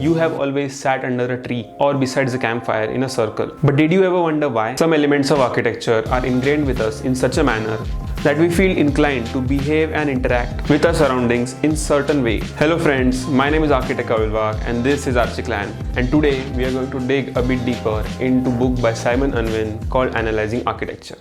you have always sat under a tree or besides a campfire in a circle. But did you ever wonder why some elements of architecture are ingrained with us in such a manner that we feel inclined to behave and interact with our surroundings in certain way? Hello friends, my name is Architect Avilwak and this is Archiclan, and today we are going to dig a bit deeper into a book by Simon Unwin called Analyzing Architecture.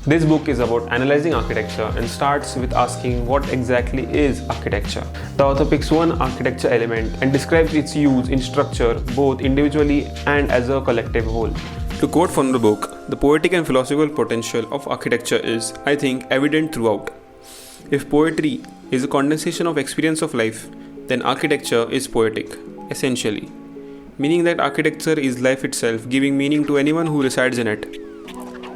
This book is about analyzing architecture and starts with asking what exactly is architecture. The author picks one architecture element and describes its use in structure both individually and as a collective whole. To quote from the book, the poetic and philosophical potential of architecture is, I think, evident throughout. If poetry is a condensation of experience of life, then architecture is poetic, essentially. Meaning that architecture is life itself, giving meaning to anyone who resides in it.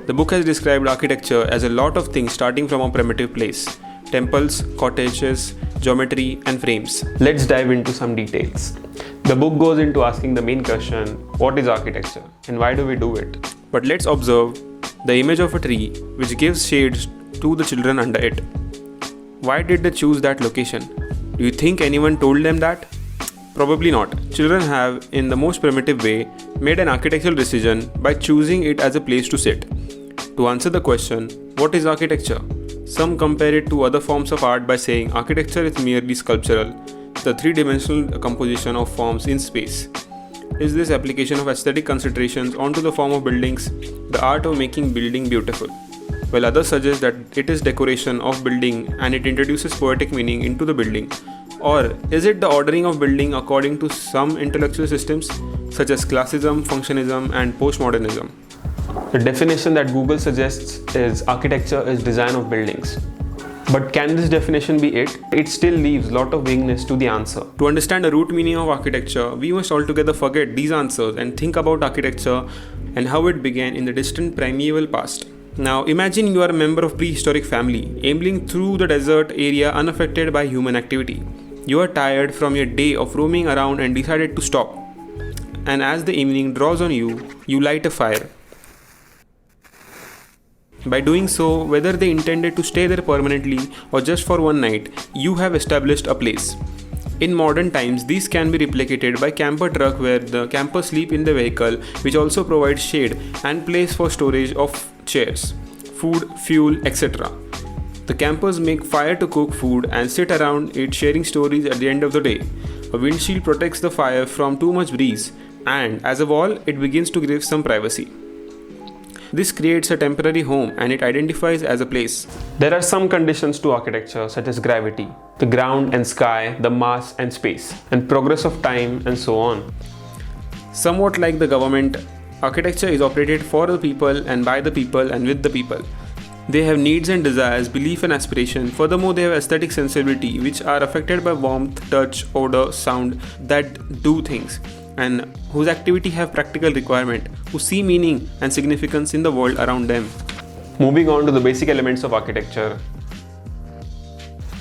The book has described architecture as a lot of things starting from a primitive place: temples, cottages, geometry, and frames. Let's dive into some details. The book goes into asking the main question, what is architecture and why do we do it? But let's observe the image of a tree which gives shades to the children under it. Why did they choose that location? Do you think anyone told them that? Probably not. Children have, in the most primitive way, made an architectural decision by choosing it as a place to sit. To answer the question, what is architecture? Some compare it to other forms of art by saying architecture is merely sculptural, the three-dimensional composition of forms in space. Is this application of aesthetic considerations onto the form of buildings, the art of making building beautiful? While others suggest that it is decoration of building and it introduces poetic meaning into the building. Or is it the ordering of building according to some intellectual systems such as classicism, functionism, and postmodernism? The definition that Google suggests is architecture is design of buildings. But can this definition be it? It still leaves a lot of vagueness to the answer. To understand the root meaning of architecture, we must altogether forget these answers and think about architecture and how it began in the distant primeval past. Now imagine you are a member of prehistoric family, ambling through the desert area unaffected by human activity. You are tired from your day of roaming around and decided to stop. And as the evening draws on you, you light a fire. By doing so, whether they intended to stay there permanently or just for one night, you have established a place. In modern times, these can be replicated by camper truck where the campers sleep in the vehicle, which also provides shade and place for storage of chairs, food, fuel, etc. The campers make fire to cook food and sit around it sharing stories at the end of the day. A windshield protects the fire from too much breeze, and as a wall, it begins to give some privacy. This creates a temporary home and it identifies as a place. There are some conditions to architecture such as gravity, the ground and sky, the mass and space, and progress of time and so on. Somewhat like the government, architecture is operated for the people and by the people and with the people. They have needs and desires, belief and aspiration. Furthermore, they have aesthetic sensibility which are affected by warmth, touch, odor, sound that do things, and whose activity have practical requirement, who see meaning and significance in the world around them. Moving on to the basic elements of architecture.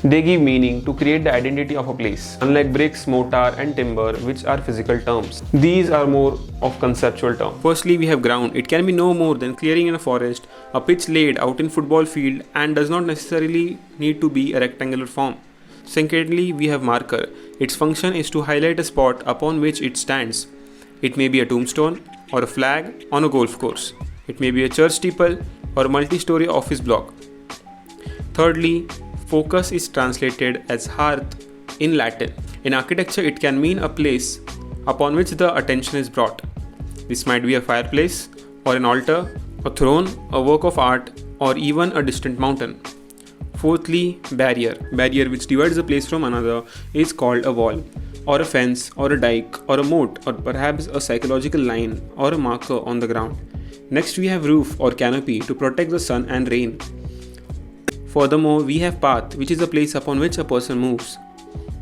They give meaning to create the identity of a place, unlike bricks, mortar and timber, which are physical terms. These are more of conceptual terms. Firstly, we have ground. It can be no more than clearing in a forest, a pitch laid out in football field, and does not necessarily need to be a rectangular form. Secondly, we have marker. Its function is to highlight a spot upon which it stands. It may be a tombstone or a flag on a golf course. It may be a church steeple or a multi-story office block. Thirdly, focus is translated as hearth in Latin. In architecture, it can mean a place upon which the attention is brought. This might be a fireplace or an altar, a throne, a work of art, or even a distant mountain. Fourthly, barrier. Barrier which divides a place from another is called a wall, or a fence, or a dike, or a moat, or perhaps a psychological line or a marker on the ground. Next, we have roof or canopy to protect the sun and rain. Furthermore, we have path, which is a place upon which a person moves.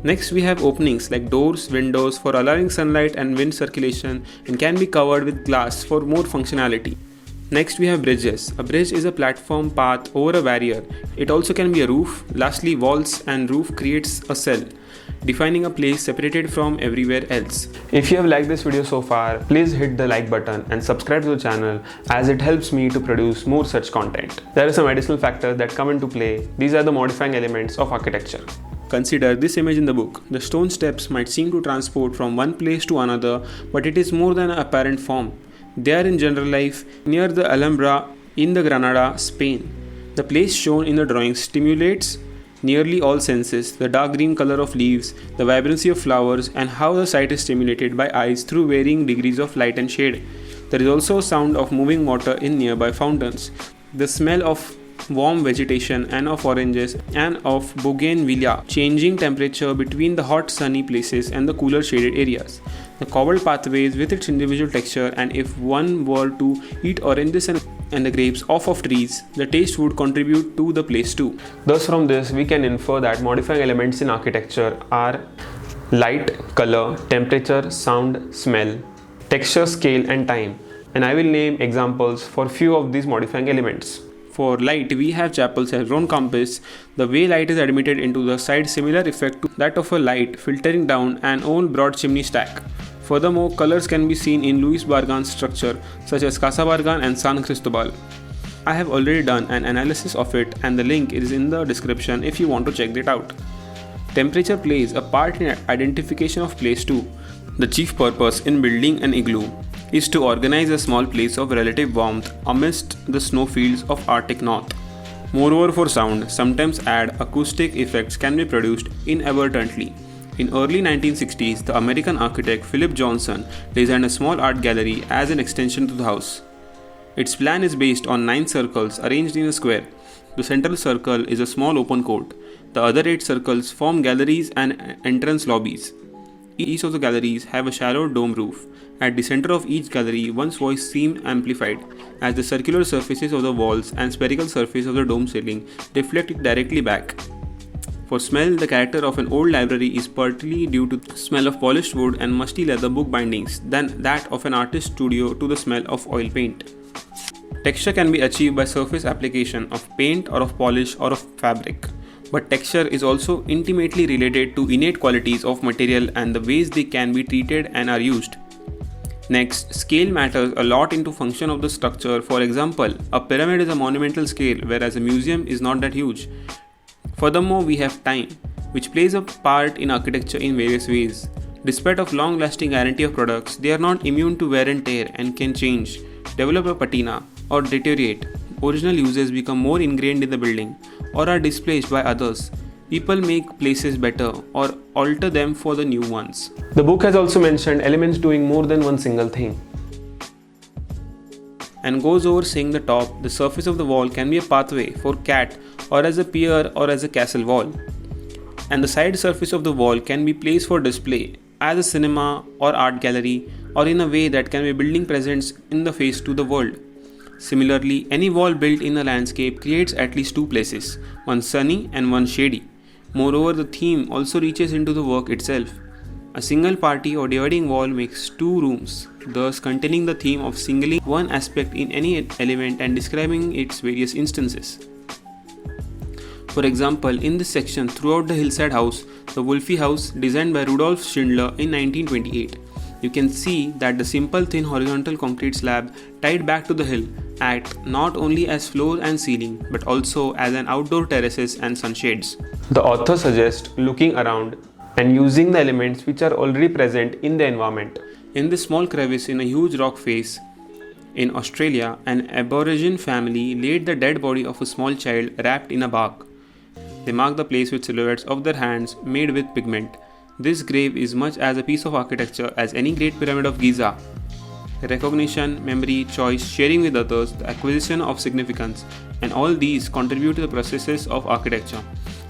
Next, we have openings like doors, windows for allowing sunlight and wind circulation and can be covered with glass for more functionality. Next, we have bridges. A bridge is a platform path over a barrier. It also can be a roof. Lastly, walls and roof creates a cell. defining a place separated from everywhere else. If you have liked this video so far, please hit the like button and subscribe to the channel as it helps me to produce more such content. There are some additional factors that come into play. These are the modifying elements of architecture. Consider this image in the book. The stone steps might seem to transport from one place to another, but it is more than an apparent form. They are in general life near the Alhambra in the Granada, Spain. The place shown in the drawing stimulates nearly all senses: the dark green color of leaves, the vibrancy of flowers, and how the sight is stimulated by eyes through varying degrees of light and shade. There is also sound of moving water in nearby fountains, the smell of warm vegetation and of oranges and of bougainvillea, changing temperature between the hot sunny places and the cooler shaded areas. The cobbled pathways with its individual texture, and if one were to eat oranges and the grapes off of trees, the taste would contribute to the place too. Thus from this we can infer that modifying elements in architecture are light, color, temperature, sound, smell, texture, scale and time, and I will name examples for few of these modifying elements. For light, we have chapels as round compass. The way light is admitted into the side, similar effect to that of a light filtering down an old broad chimney stack. Furthermore, colors can be seen in Luis Bargan's structure, such as Casa Bargan and San Cristobal. I have already done an analysis of it, and the link is in the description if you want to check it out. Temperature plays a part in identification of place too. The chief purpose in building an igloo is to organize a small place of relative warmth amidst the snowfields of Arctic North. Moreover, for sound, sometimes acoustic effects can be produced inadvertently. In early 1960s, the American architect Philip Johnson designed a small art gallery as an extension to the house. Its plan is based on 9 circles arranged in a square. The central circle is a small open court. The other 8 circles form galleries and entrance lobbies. Each of the galleries have a shallow dome roof. At the center of each gallery, one's voice seems amplified, as the circular surfaces of the walls and spherical surface of the dome ceiling reflect it directly back. For smell, the character of an old library is partly due to the smell of polished wood and musty leather book bindings than that of an artist's studio to the smell of oil paint. Texture can be achieved by surface application of paint or of polish or of fabric. But texture is also intimately related to innate qualities of material and the ways they can be treated and are used. Next, scale matters a lot into function of the structure. For example, a pyramid is a monumental scale, whereas a museum is not that huge. Furthermore, we have time, which plays a part in architecture in various ways. Despite of long-lasting guarantee of products, they are not immune to wear and tear and can change, develop a patina, or deteriorate. Original uses become more ingrained in the building or are displaced by others. People make places better or alter them for the new ones. The book has also mentioned elements doing more than one single thing, and goes over saying the top, the surface of the wall can be a pathway for cat or as a pier or as a castle wall, and the side surface of the wall can be placed for display as a cinema or art gallery, or in a way that can be building presence in the face to the world. Similarly, any wall built in a landscape creates at least 2 places, one sunny and one shady. Moreover, the theme also reaches into the work itself. A single party or dividing wall makes 2 rooms, thus containing the theme of singling one aspect in any element and describing its various instances. For example, in this section, throughout the hillside house, the Wolfe House, designed by Rudolf Schindler in 1928, you can see that the simple thin horizontal concrete slab tied back to the hill act not only as floor and ceiling but also as an outdoor terraces and sunshades. The author suggests looking around and using the elements which are already present in the environment. In this small crevice in a huge rock face in Australia, an Aborigine family laid the dead body of a small child wrapped in a bark. They marked the place with silhouettes of their hands made with pigment. This grave is much as a piece of architecture as any great pyramid of Giza. Recognition, memory, choice, sharing with others, the acquisition of significance, and all these contribute to the processes of architecture.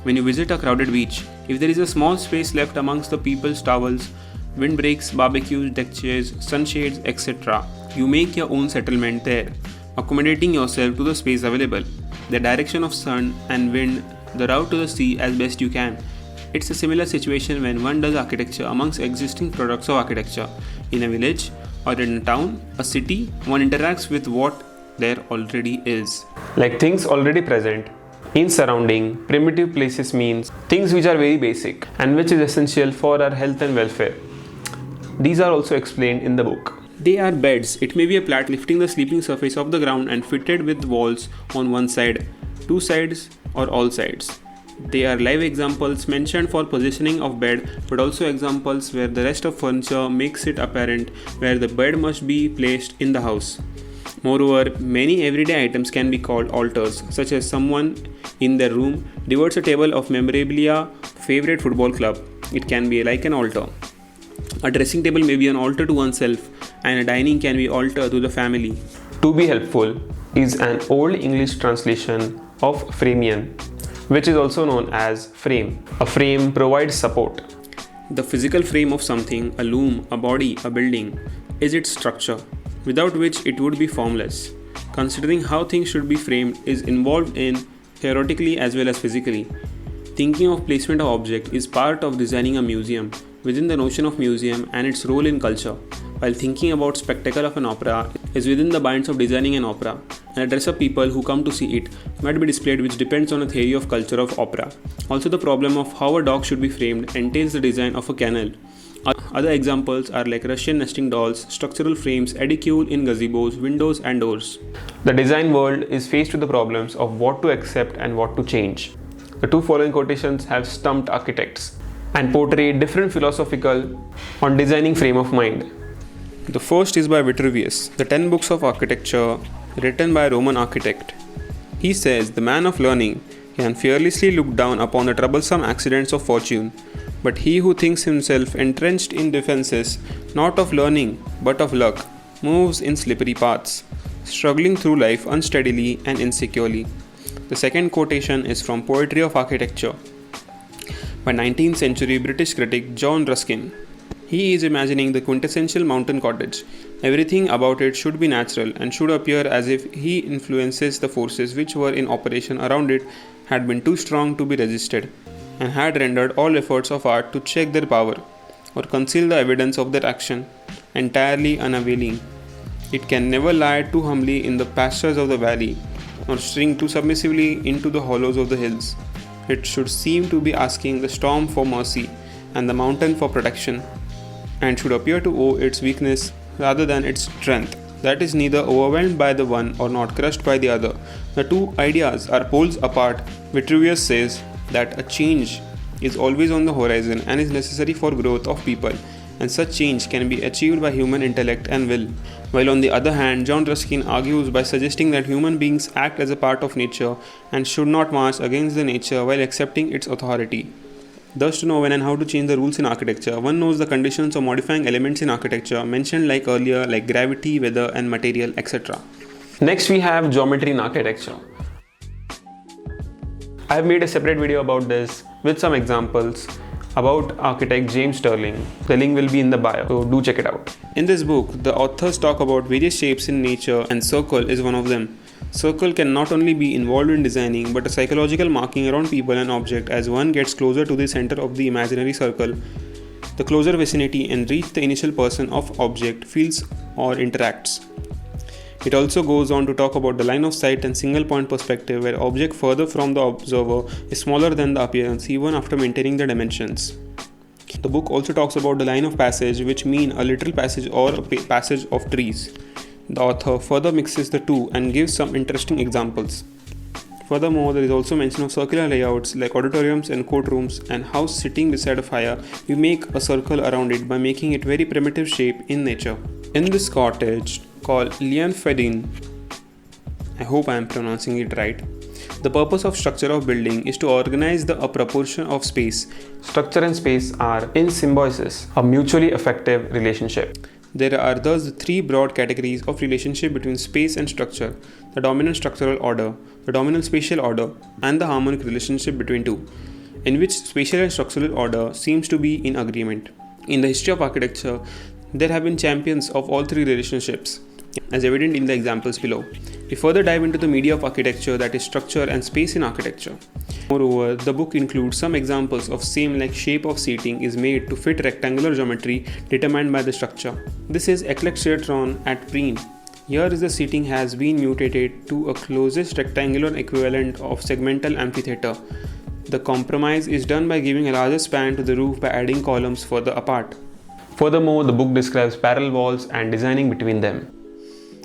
When you visit a crowded beach, if there is a small space left amongst the people's towels, windbreaks, barbecues, deck chairs, sunshades, etc., you make your own settlement there, accommodating yourself to the space available, the direction of sun and wind, the route to the sea as best you can. It's a similar situation when one does architecture amongst existing products of architecture. In a village or in a town, a city, one interacts with what there already is. Like things already present, In surrounding, primitive places means things which are very basic and which is essential for our health and welfare. These are also explained in the book. They are beds. It may be a plat lifting the sleeping surface of the ground and fitted with walls on one side, two sides, or all sides. They are live examples mentioned for positioning of bed, but also examples where the rest of furniture makes it apparent where the bed must be placed in the house. Moreover, many everyday items can be called altars, such as someone in their room devotes a table of memorabilia, favorite football club. It can be like an altar. A dressing table may be an altar to oneself, and a dining can be altar to the family. To be helpful is an old English translation of Framian, which is also known as frame. A frame provides support. The physical frame of something, a loom, a body, a building, is its structure, without which it would be formless. Considering how things should be framed is involved in theoretically as well as physically. Thinking of placement of object is part of designing a museum within the notion of museum and its role in culture, while thinking about spectacle of an opera is within the binds of designing an opera, and a dress of people who come to see it might be displayed, which depends on a theory of culture of opera. Also, the problem of how a dog should be framed entails the design of a kennel. Other examples are like Russian nesting dolls, structural frames, edicule in gazebos, windows and doors. The design world is faced with the problems of what to accept and what to change. The two following quotations have stumped architects and portray different philosophical on designing frame of mind. The first is by Vitruvius, the 10 books of architecture written by a Roman architect. He says, "The man of learning can fearlessly look down upon the troublesome accidents of fortune, but he who thinks himself entrenched in defenses not of learning but of luck moves in slippery paths, struggling through life unsteadily and insecurely." The second quotation is from Poetry of Architecture by 19th century British critic John Ruskin. He is imagining the quintessential mountain cottage. Everything about it should be natural and should appear as if he influences the forces which were in operation around it had been too strong to be resisted, and had rendered all efforts of art to check their power or conceal the evidence of their action entirely unavailing. It can never lie too humbly in the pastures of the valley, nor shrink too submissively into the hollows of the hills. It should seem to be asking the storm for mercy and the mountain for protection, and should appear to owe its weakness rather than its strength. That is neither overwhelmed by the one or not crushed by the other. The two ideas are poles apart. Vitruvius says that a change is always on the horizon and is necessary for growth of people, and such change can be achieved by human intellect and will. While on the other hand, John Ruskin argues by suggesting that human beings act as a part of nature and should not march against the nature while accepting its authority. Thus, to know when and how to change the rules in architecture, one knows the conditions of modifying elements in architecture mentioned like earlier, like gravity, weather and material, etc. Next we have geometry in architecture. I have made a separate video about this with some examples about architect James Stirling. The link will be in the bio, so do check it out. In this book, the authors talk about various shapes in nature, and circle is one of them. Circle can not only be involved in designing, but a psychological marking around people and object. As one gets closer to the center of the imaginary circle, the closer vicinity and reach the initial person of object feels or interacts. It also goes on to talk about the line of sight and single point perspective, where object further from the observer is smaller than the appearance even after maintaining the dimensions. The book also talks about the line of passage, which mean a literal passage or a passage of trees. The author further mixes the two and gives some interesting examples. Furthermore, there is also mention of circular layouts like auditoriums and courtrooms, and how sitting beside a fire, we make a circle around it by making it very primitive shape in nature. In this cottage called Lianfedin, I hope I am pronouncing it right, the purpose of structure of building is to organize a proportion of space. Structure and space are in symbiosis, a mutually effective relationship. There are thus three broad categories of relationship between space and structure: the dominant structural order, the dominant spatial order, and the harmonic relationship between two, in which spatial and structural order seems to be in agreement. In the history of architecture, there have been champions of all three relationships, as evident in the examples below. We further dive into the media of architecture, that is structure and space in architecture. Moreover, the book includes some examples of same like shape of seating is made to fit rectangular geometry determined by the structure. This is eclectron at Preen, Here is the seating has been mutated to a closest rectangular equivalent of segmental amphitheater. The compromise is done by giving a larger span to the roof by adding columns further apart. Furthermore, the book describes parallel walls and designing between them.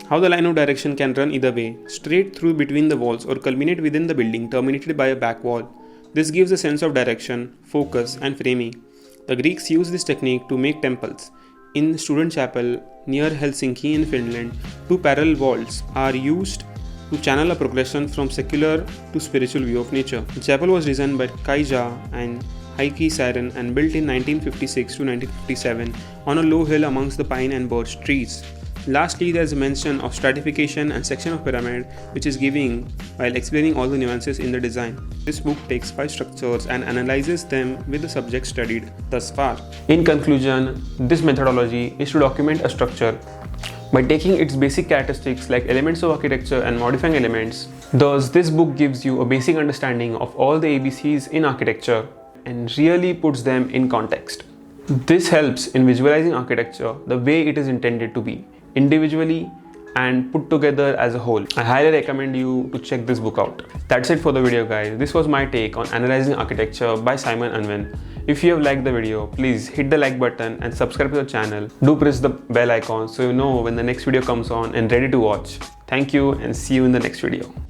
How the line of direction can run either way, straight through between the walls or culminate within the building terminated by a back wall. This gives a sense of direction, focus and framing. The Greeks used this technique to make temples. In Student Chapel near Helsinki in Finland, two parallel walls are used to channel a progression from secular to spiritual view of nature. The chapel was designed by Kaija and Heikki Saaren and built in 1956 to 1957 on a low hill amongst the pine and birch trees. Lastly, there is a mention of stratification and section of pyramid, which is given while explaining all the nuances in the design. This book takes 5 structures and analyzes them with the subject studied thus far. In conclusion, this methodology is to document a structure by taking its basic characteristics like elements of architecture and modifying elements. Thus, this book gives you a basic understanding of all the ABCs in architecture and really puts them in context. This helps in visualizing architecture the way it is intended to be, individually and put together as a whole. I highly recommend you to check this book out. That's it for the video, guys. This was my take on analyzing architecture by Simon Unwin. If you have liked the video, please hit the like button and subscribe to the channel. Do press the bell icon so you know when the next video comes on and ready to watch. Thank you and see you in the next video.